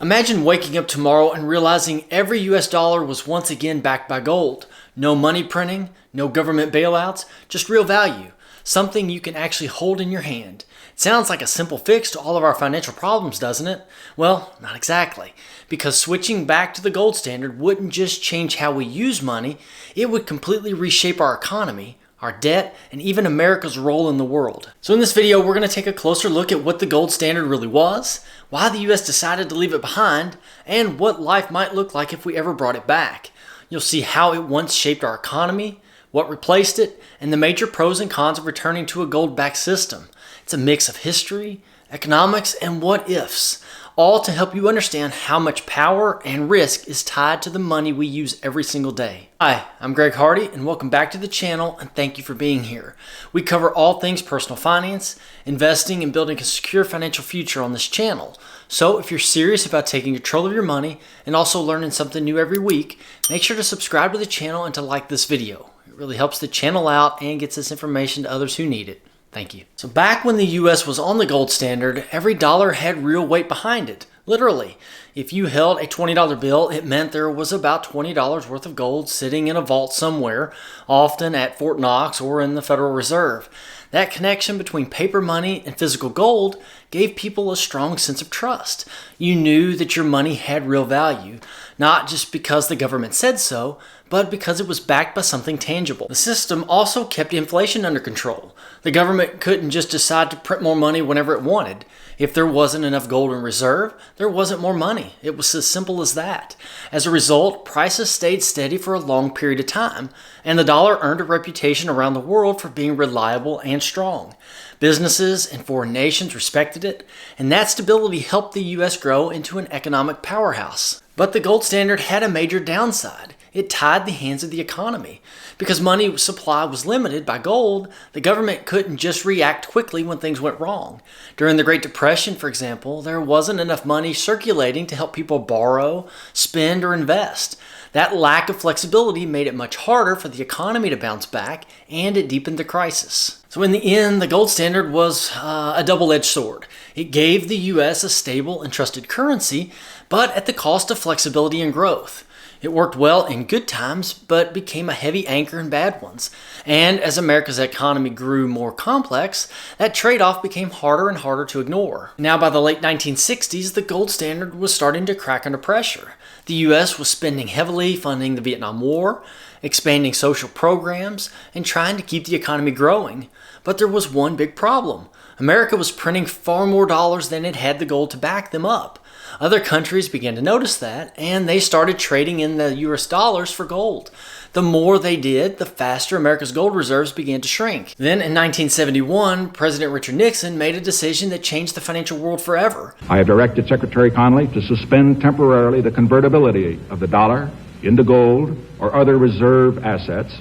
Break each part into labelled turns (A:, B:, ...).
A: Imagine waking up tomorrow and realizing every US dollar was once again backed by gold. No money printing, no government bailouts, just real value. Something you can actually hold in your hand. It sounds like a simple fix to all of our financial problems, doesn't it? Well, not exactly. Because switching back to the gold standard wouldn't just change how we use money, it would completely reshape our economy, our debt, and even America's role in the world. So in this video, we're going to take a closer look at what the gold standard really was, why the US decided to leave it behind, and what life might look like if we ever brought it back. You'll see how it once shaped our economy, what replaced it, and the major pros and cons of returning to a gold-backed system. It's a mix of history, economics, and what-ifs, all to help you understand how much power and risk is tied to the money we use every single day. Hi, I'm Greg Hardy, and welcome back to the channel, and thank you for being here. We cover all things personal finance, investing, and building a secure financial future on this channel. So if you're serious about taking control of your money and also learning something new every week, make sure to subscribe to the channel and to like this video. It really helps the channel out and gets this information to others who need it. Thank you. So back when the US was on the gold standard, every dollar had real weight behind it. Literally, if you held a $20 bill, it meant there was about $20 worth of gold sitting in a vault somewhere, often at Fort Knox or in the Federal Reserve. That connection between paper money and physical gold gave people a strong sense of trust. You knew that your money had real value, not just because the government said so, but because it was backed by something tangible. The system also kept inflation under control. The government couldn't just decide to print more money whenever it wanted. If there wasn't enough gold in reserve, there wasn't more money. It was as simple as that. As a result, prices stayed steady for a long period of time, and the dollar earned a reputation around the world for being reliable and strong. Businesses and foreign nations respected it, and that stability helped the US grow into an economic powerhouse. But the gold standard had a major downside. It tied the hands of the economy. Because money supply was limited by gold, the government couldn't just react quickly when things went wrong. During the Great Depression, for example, there wasn't enough money circulating to help people borrow, spend, or invest. That lack of flexibility made it much harder for the economy to bounce back, and it deepened the crisis. So in the end, the gold standard was a double-edged sword. It gave the US a stable and trusted currency, but at the cost of flexibility and growth. It worked well in good times, but became a heavy anchor in bad ones. And as America's economy grew more complex, that trade-off became harder and harder to ignore. Now, by the late 1960s, the gold standard was starting to crack under pressure. The US was spending heavily funding the Vietnam War, expanding social programs, and trying to keep the economy growing. But there was one big problem. America was printing far more dollars than it had the gold to back them up. Other countries began to notice that, and they started trading in the US dollars for gold. The more they did, the faster America's gold reserves began to shrink. Then in 1971, President Richard Nixon made a decision that changed the financial world forever.
B: I have directed Secretary Connally to suspend temporarily the convertibility of the dollar into gold or other reserve assets,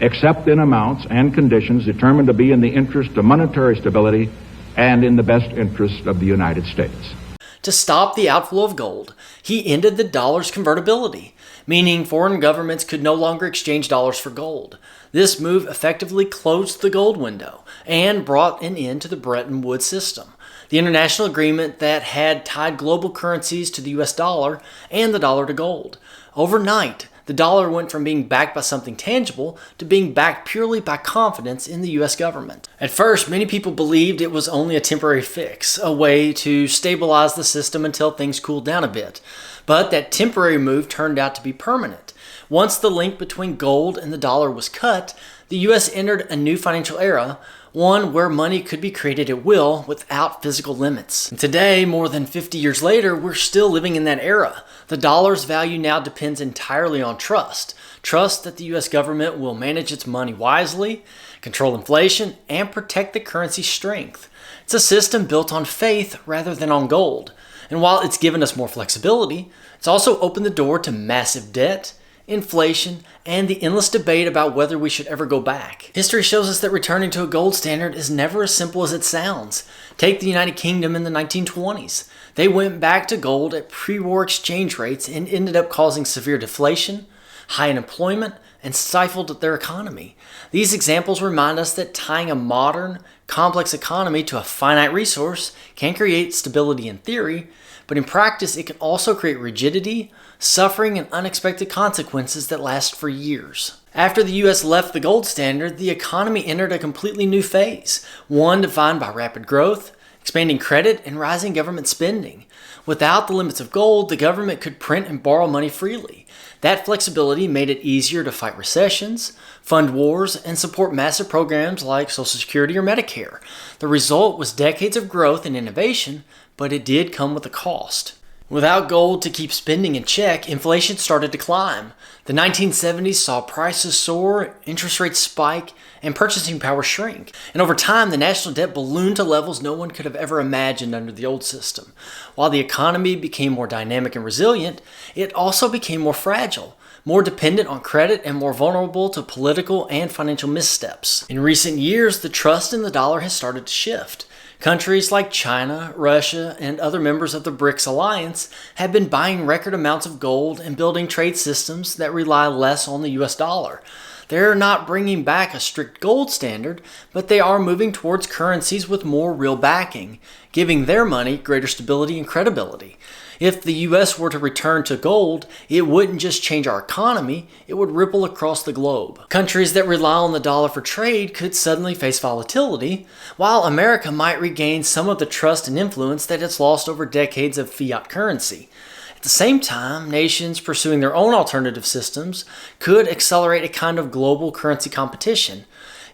B: except in amounts and conditions determined to be in the interest of monetary stability and in the best interest of the United States.
A: To stop the outflow of gold, he ended the dollar's convertibility, meaning foreign governments could no longer exchange dollars for gold. This move effectively closed the gold window and brought an end to the Bretton Woods system, the international agreement that had tied global currencies to the US dollar and the dollar to gold. Overnight, the dollar went from being backed by something tangible to being backed purely by confidence in the US government. At first, many people believed it was only a temporary fix, a way to stabilize the system until things cooled down a bit. But that temporary move turned out to be permanent. Once the link between gold and the dollar was cut, the US entered a new financial era, one where money could be created at will without physical limits. And today, more than 50 years later, we're still living in that era. The dollar's value now depends entirely on trust. Trust that the US government will manage its money wisely, control inflation, and protect the currency's strength. It's a system built on faith rather than on gold. And while it's given us more flexibility, it's also opened the door to massive debt, inflation, and the endless debate about whether we should ever go back. History shows us that returning to a gold standard is never as simple as it sounds. Take the United Kingdom in the 1920s. They went back to gold at pre-war exchange rates and ended up causing severe deflation, high unemployment, and stifled their economy. These examples remind us that tying a modern, complex economy to a finite resource can create stability in theory, but but in practice it can also create rigidity, suffering, and unexpected consequences that last for years. After the U.S. left the gold standard, the economy entered a completely new phase, one defined by rapid growth, expanding credit, and rising government spending. Without the limits of gold, the government could print and borrow money freely. That flexibility made it easier to fight recessions, fund wars, and support massive programs like Social Security or Medicare. The result was decades of growth and innovation, but it did come with a cost. Without gold to keep spending in check, inflation started to climb. The 1970s saw prices soar, interest rates spike, and purchasing power shrink. And over time, the national debt ballooned to levels no one could have ever imagined under the old system. While the economy became more dynamic and resilient, it also became more fragile, more dependent on credit, and more vulnerable to political and financial missteps. In recent years, the trust in the dollar has started to shift. Countries like China, Russia, and other members of the BRICS alliance have been buying record amounts of gold and building trade systems that rely less on the US dollar. They're not bringing back a strict gold standard, but they are moving towards currencies with more real backing, giving their money greater stability and credibility. If the US were to return to gold, it wouldn't just change our economy, it would ripple across the globe. Countries that rely on the dollar for trade could suddenly face volatility, while America might regain some of the trust and influence that it's lost over decades of fiat currency. At the same time, nations pursuing their own alternative systems could accelerate a kind of global currency competition.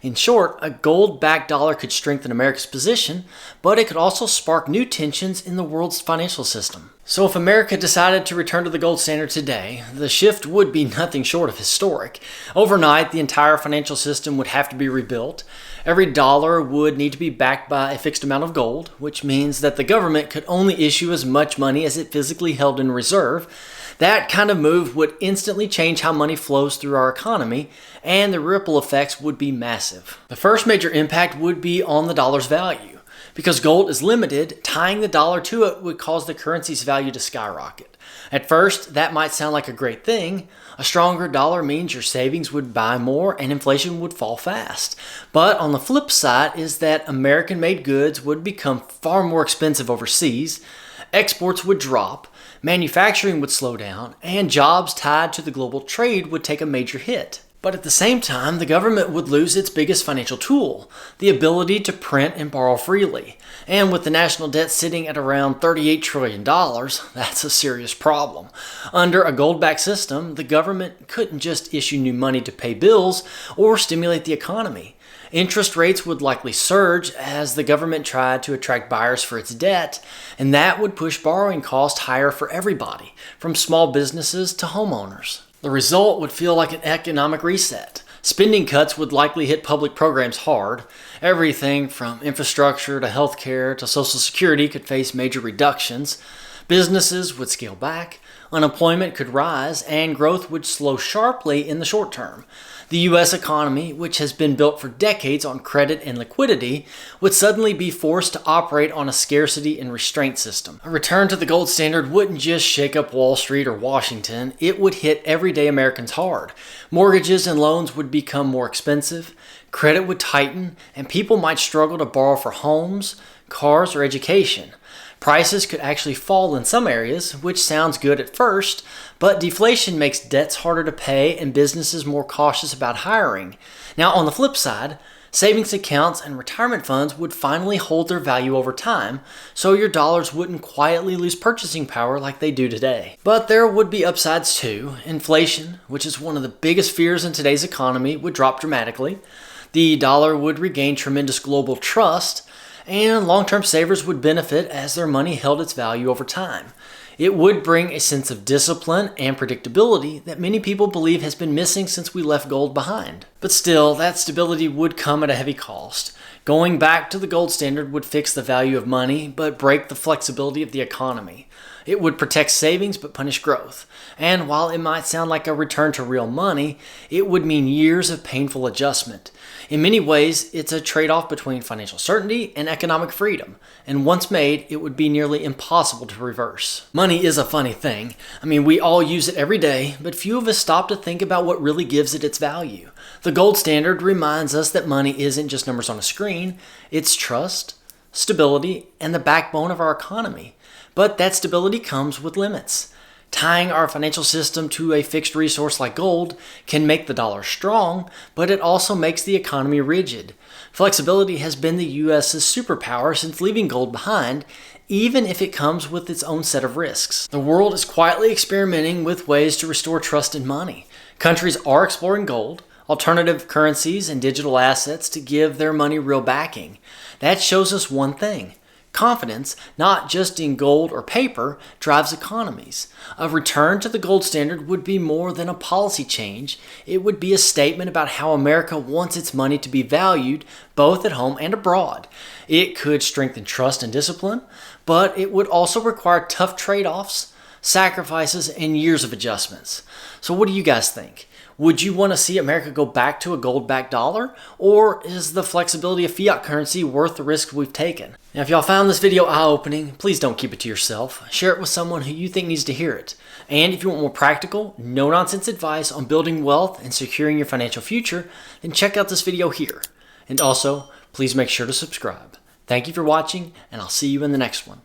A: In short, a gold-backed dollar could strengthen America's position, but it could also spark new tensions in the world's financial system. So if America decided to return to the gold standard today, the shift would be nothing short of historic. Overnight, the entire financial system would have to be rebuilt. Every dollar would need to be backed by a fixed amount of gold, which means that the government could only issue as much money as it physically held in reserve. That kind of move would instantly change how money flows through our economy, and the ripple effects would be massive. The first major impact would be on the dollar's value. Because gold is limited, tying the dollar to it would cause the currency's value to skyrocket. At first, that might sound like a great thing. A stronger dollar means your savings would buy more and inflation would fall fast. But on the flip side is that American-made goods would become far more expensive overseas, exports would drop, manufacturing would slow down, and jobs tied to the global trade would take a major hit. But at the same time, the government would lose its biggest financial tool, the ability to print and borrow freely. And with the national debt sitting at around $38 trillion, that's a serious problem. Under a gold-backed system, the government couldn't just issue new money to pay bills or stimulate the economy. Interest rates would likely surge as the government tried to attract buyers for its debt, and that would push borrowing costs higher for everybody, from small businesses to homeowners. The result would feel like an economic reset. Spending cuts would likely hit public programs hard. Everything from infrastructure to healthcare to Social Security could face major reductions. Businesses would scale back, unemployment could rise, and growth would slow sharply in the short term. The U.S. economy, which has been built for decades on credit and liquidity, would suddenly be forced to operate on a scarcity and restraint system. A return to the gold standard wouldn't just shake up Wall Street or Washington, it would hit everyday Americans hard. Mortgages and loans would become more expensive, credit would tighten, and people might struggle to borrow for homes, cars, or education. Prices could actually fall in some areas, which sounds good at first, but deflation makes debts harder to pay and businesses more cautious about hiring. Now, on the flip side, savings accounts and retirement funds would finally hold their value over time, so your dollars wouldn't quietly lose purchasing power like they do today. But there would be upsides too. Inflation, which is one of the biggest fears in today's economy, would drop dramatically. The dollar would regain tremendous global trust, and long-term savers would benefit as their money held its value over time. It would bring a sense of discipline and predictability that many people believe has been missing since we left gold behind. But still, that stability would come at a heavy cost. Going back to the gold standard would fix the value of money, but break the flexibility of the economy. It would protect savings but punish growth. And while it might sound like a return to real money, it would mean years of painful adjustment. In many ways, it's a trade-off between financial certainty and economic freedom, and once made, it would be nearly impossible to reverse. Money is a funny thing. We all use it every day, but few of us stop to think about what really gives it its value. The gold standard reminds us that money isn't just numbers on a screen, it's trust, stability, and the backbone of our economy. But that stability comes with limits. Tying our financial system to a fixed resource like gold can make the dollar strong, but it also makes the economy rigid. Flexibility has been the U.S.'s superpower since leaving gold behind, even if it comes with its own set of risks. The world is quietly experimenting with ways to restore trust in money. Countries are exploring gold, alternative currencies, and digital assets to give their money real backing. That shows us one thing. Confidence, not just in gold or paper, drives economies. A return to the gold standard would be more than a policy change. It would be a statement about how America wants its money to be valued both at home and abroad. It could strengthen trust and discipline, but it would also require tough trade-offs, sacrifices, and years of adjustments. So what do you guys think? Would you want to see America go back to a gold-backed dollar? Or is the flexibility of fiat currency worth the risk we've taken? Now, if y'all found this video eye-opening, please don't keep it to yourself. Share it with someone who you think needs to hear it. And if you want more practical, no-nonsense advice on building wealth and securing your financial future, then check out this video here. And also, please make sure to subscribe. Thank you for watching, and I'll see you in the next one.